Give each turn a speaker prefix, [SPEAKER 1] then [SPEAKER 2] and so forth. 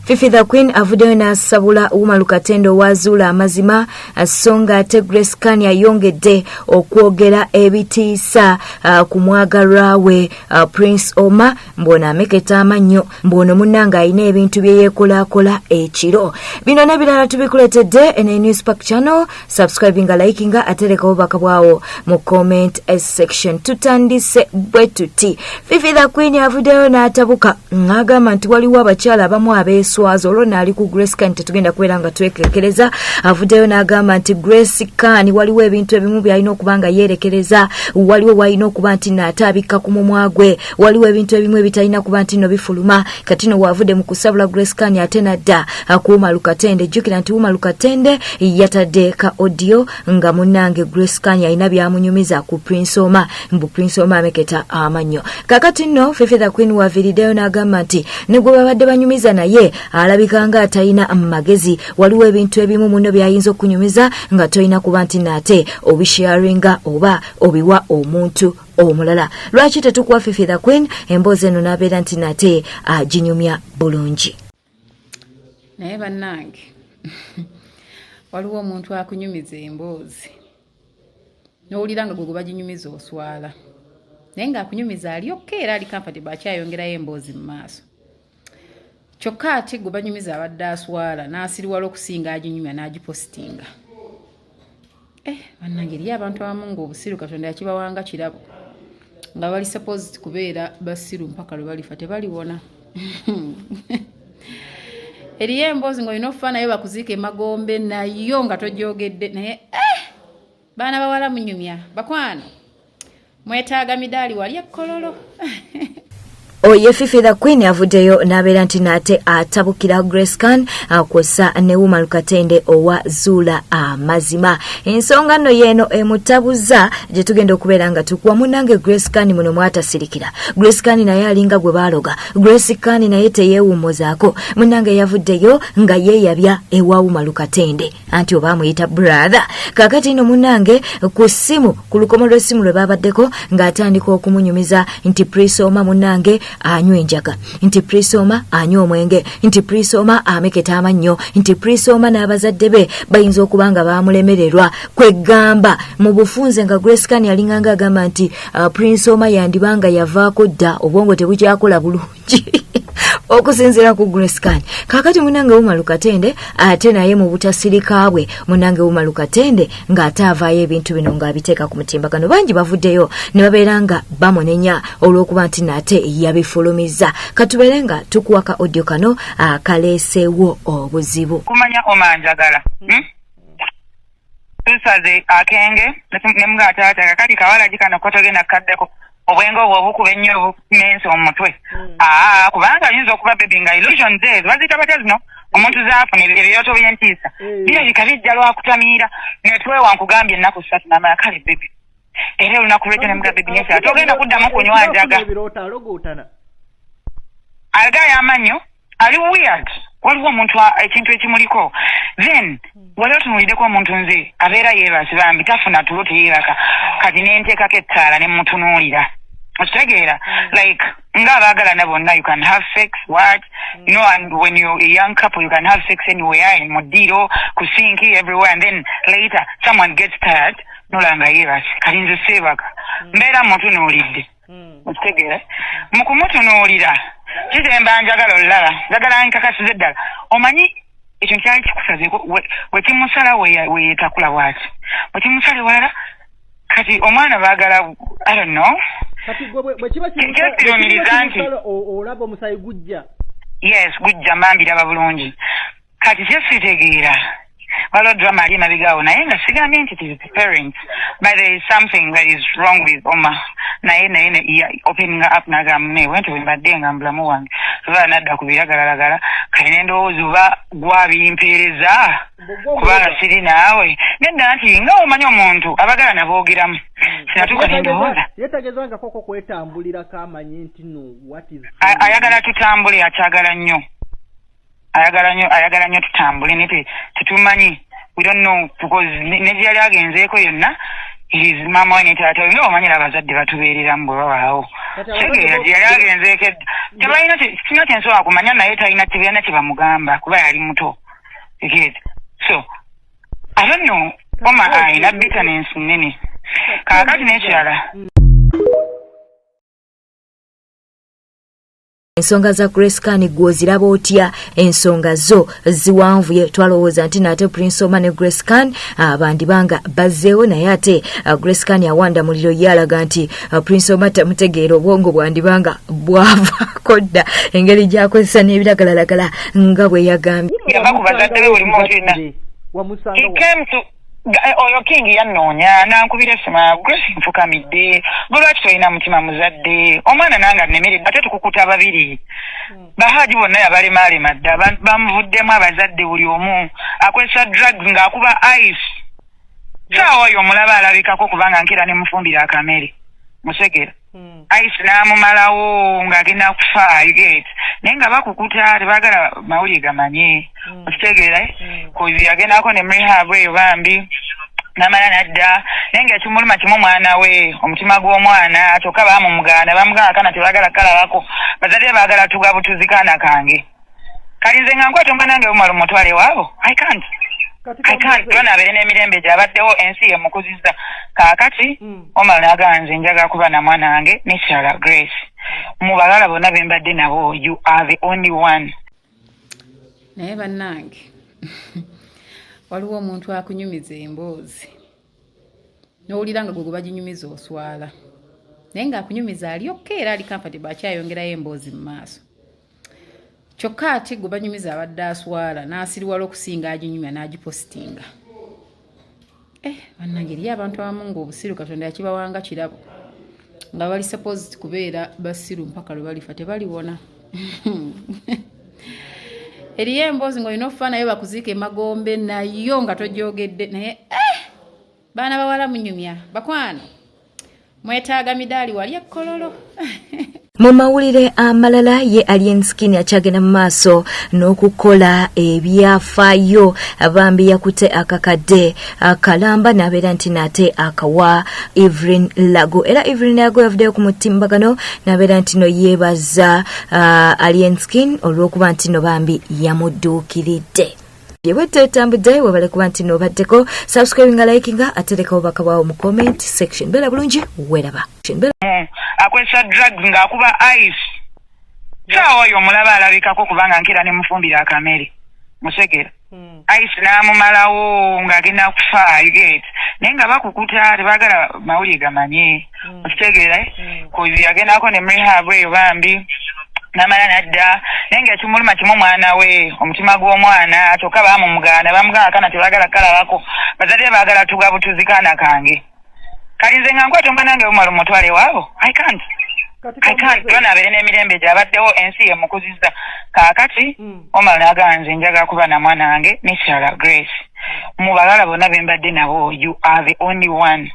[SPEAKER 1] Fifi the Queen avuddeyo n'asabula Umar Kakande Owa Zuula Amazima songa ate Grace Khan yayongedde okwogera ebitiisa ku mwagalwa we Prince Omar mbona ameketa amannyo mbono munnanga ayina ebintu bye yekolaakola ekiro. Bino n'ebirala tubikuletedde ene News Pack channel. Subscribinga, likinga, atereka obubaka bwawo mu comment section. Tutandise bwe tuti. Fifi the Queen avuddeyo n'atabuka ng'agamba nti waliwo abakyala abamu abeeswaza olwo n'ali ku Grace Khan tetugenda kubeera nga twekekereza. Avuddeyo n'agamba nti Grace Khan waliwo ebintu ebimu by'alina okuba nga yeerekereza, waliwo w'alina okuba nti n'ataabikka ku mumwa gwe, waliwo ebintu ebimu ebitalina kuba nti no bifuluma. Kati no wavudde mu kusabula Grace Khan ate nadda ku Umar Kakande. Jjukira nti Umar Kakande yatadde ka audio nga munnange Grace Khan yalina byamunyumiza ku Prince Omar, mbu Prince Omar ameketa amannyo. Kakati nno Fifi the Queen waviriddeyo n'agamba nti ne gwe babadde banyumiza naye alabika nga atalina magezi, waliwo ebintu ebimu muno byayinza okunyumiza nga tolina kuba nti nate obisharinga oba obiwa omuntu omulala. Lwaki tetukuwa Fifi the Queen emboozi eno n'abeera nti nate aginyumya bulungi?
[SPEAKER 2] Naye bannange waliwo omuntu akunyumiza emboozi n'owulira nga gwe baginyumiza oswala, naye ng'akunyumiza alyoka era ali comfortable akyayongerayo emboozi mu maaso. Kyokka ate gwe banyumiza abadde aswala n'asiriwala okusinga aginyumya n'agipositinga. Bannange eriyo abantu abamu ng'obusiru Katonda yakibawanga kirabo nga bali supposed kubeera basiru mpaka lwe balifa tebaliwona. Eriyo emboozi ng'olina okufa nayo bakuziika emagombe nayo nga tojogedde naye baana bawala munyumya. Bakwano mwetaaga midaali wali ekkololo.
[SPEAKER 1] Oye Fifi the Queen avuddeyo n'abeera nti nate atabukira Grace Khan akwesa ne Umar Kakande Owa Zuula Amazima. Ensonga nno yeeno emutabuza gye tugenda okubeera nga tukuwa munnange Grace Khan muno mwatasirikira. Grace Khan naye alinga gwe baaloga. Grace Khan naye teyeewummuzaako. Munnange yavuddeyo nga yeeyabya ewa Umar Kakande anti oba amuyita brother. Kakati nno munnange ku ssimu ku lukomo lw'essimu lwe babaddeko ng'atandika okumunyumiza nti Prince Omar munnange anywa enjaga, nti Prince Omar anywa omwenge, nti Prince Omar ameketa amannyo, nti Prince Omar n'abazadde be bayinza okuba nga baamulemererwa. Kwegamba mu bufunze nga Grace Khan yalinganga agamba nti Prince Omar yandibanga yavaako dda obwongo tebukyakola bulungi okusinziira ku Grace Khan. Kakati munnange Umar Kakande ate naye mu butasirika bwe munnange Umar Kakande ng'ataavaayo ebintu bino ng'abiteeka ku mutimbagano. Bangi bavuddeyo ne babeera nga bamunenya olw'okuba nti nate yabifulumiza. Katubeere nga tukuwaka audio kano akaleeseewo obuzibu.
[SPEAKER 3] Kumanya Omar njagala tusaze akenge nemuga ataata kakati kawala gikana kotogenda kaddeko obwengo obukuba ennyo obumensi omutwe. Kubanga ayinza okuba baby nga illusion ze bazita batya zino omuntu zaafuna ebyoto by'entiisa bino bikabijja lwakutamiira netwewa nkugambye ennaku 3 n'amala kale baby era olunaku lwekyo nemuga baby nyesi ate ogenda kuddamu kunywa njaga agaya amannyo ali weird. Waliwo omuntu ekintu ekimuliko then waliwo tunuliddeko omuntu nze abeera yeebase bambi tafuna tulo teyeebaka kati nenteekako ettaala ne mutunuulira okitegeera like ng'abaagalana bonna you can have sex what you know, and when you're a young couple you can have sex anywhere in mudiro kusinki everywhere and then later someone gets tired nolanga yeebase kati nze seebaka mbeera mutunuulidde okitegeera mu kumutunuulira kizemba njagala olulala njagala nkakasize ddala omanyi ekyo kyali kikusazeeko wekimusala weyetakula bwati wekimusale walala kati omwana baagala I don't know
[SPEAKER 4] kati bwekiba kirumiriza nti olaba omusayi gujja
[SPEAKER 3] yes gujja mbambiraba bulungi kati kyesitegeera waliwo drama ali emabegaawo naye nga sigambye nti it is the parents but there is something that is wrong with Omar naye opening up n'agamba wenti wembadde nga mbulamu wange oba nadda ku biragalalagala kati n'endowooza oba gwabimpeereza kubanga siri naawe nedda nti nga omanyi omuntu abagala naboogeramu sinatuuka n'endowooza
[SPEAKER 4] yeetegezanga koko kwetambulirako amanye nti no what is
[SPEAKER 3] ayagala tutambule akyagala nnyo ayagala nnyo tutambule naye tetumanyi we don't know because ne gyali agenzeeko yonna His mama and taata no manyira abazadde batubeerera mbwe babaawo. Segera yali agenzeekedde. Tebalina singa kyensobola kumanya naye talina kibiina kye bamugamba kuba yali muto. So, I don't know. Omar alina bitterness nnene. Kaakati n'ekirala.
[SPEAKER 1] Ensonga za Grace Khan gw'oziraba otya? Ensonga zo ziwanvuye, twalowooza nti nate Prince Omar ne Grace Khan bandibanga bazzeewo, naye ate Grace Khan Awanda Omuliro yalaga nti Prince Omar tamutegeera obwongo bwandibanga bwavaako dda, engeri gy'akozesa n'ebiragalalagala nga bwe yagambye.
[SPEAKER 3] Bakubazadde be buli muntu yenna. He came to oyo King yannoonya nankubira sima Grace nfukamidde bulwaki tolina mutima muzadde omwana nange annemeredde ate tukukuta babiri Bahaji bonna yabalema dda bamuvuddemu abazadde buli omu akozesa drugs ng'akuba ice saawa oyo omulaba alabikako kubanga nkira ne mufumbira akamere musekera ice n'amumalawo ng'agenda kufa naye nga bakukuta tebaagala mawulire gamanye okitegeera kozi yagendako ne rehab eyo bambi n'amala nadda naye ng'ekimuluma kimu mwana we omutima gw'omwana kyokka baamumuganda bamugamba kana tebaagala kalabako bazadde baagala tuga butuzi kaana kange kali nze nga nkwata omwana wange Omar omutwale waabo I can't yona abeere n'emirembe gy'abaddewo ensi yemukuzizza kaakati Omar n'agamba nze njagala kuba na mwana wange n'ekirala Grace mu bagala bonna be mbadde nabo you are the only one.
[SPEAKER 2] Naye bannange waliwo omuntu akunyumiza emboozi n'owulira nga gwe baginyumiza oswala naye ng'akunyumiza alyokke era ali comfortable akyayongerayo emboozi mu maaso kyokka ate gwe banyumiza abadde aswala n'asiriwala okusinga aginyumya n'agipositinga. Bannange eriyo abantu abamu ng'obusiru Katonda yakibawanga kirabo nga bali supposed kubeera basiru mpaka lwe balifa tebaliwona. Eriyo emboozi ng'olina okufa nayo bakuziika emagombe nayo nga tojogedde naye baana bawala munyumya bakwano mwetaaga midaali wali ekkololo.
[SPEAKER 1] Mu mawulire amalala ye Alien Skin akyagenda mu maaso n'okukola ebyafaayo bambi yakute akakadde akalamba n'abeera nti nate akawa Evelyn Lago era Evelyn Lago yavuddeyo ku mutimbagano n'abeera nti no yeebaza Alien Skin olw'okuba nti no bambi yamudduukiridde. Yewete tambudde wabale kuba nti no baddeko subscribe nga like nga aterekawo bakabaawo mu comment section. Bela bulungi weraba.
[SPEAKER 3] Akozesa drugs ng'akuba ice saawa oyo omulaba alabikako kubanga nkira ne mufumbira akamere musekera ice n'amumalawo ng'agenda kufa naye nga bakukuta tebaagala mawulire gamanye okitegeera kozi yagendako ne rehab eyo bambi n'amala nadda naye ng'ekimuluma kimu mwana we omutima gw'omwana kyokka baamumuganda bamugamba kana tebaagala kalabako bazadde baagala tuga butuzi kaana kange kali nze nga nkwata omwana wange Omar omutwale waabo I can't yona abeere n'emirembe gy'abaddewo ensi yemukuzizza kaakati Omar n'agamba nze njagala kuba na mwana wange n'ekirala Grace mu bagala bonna be mbadde nabo you are the only one.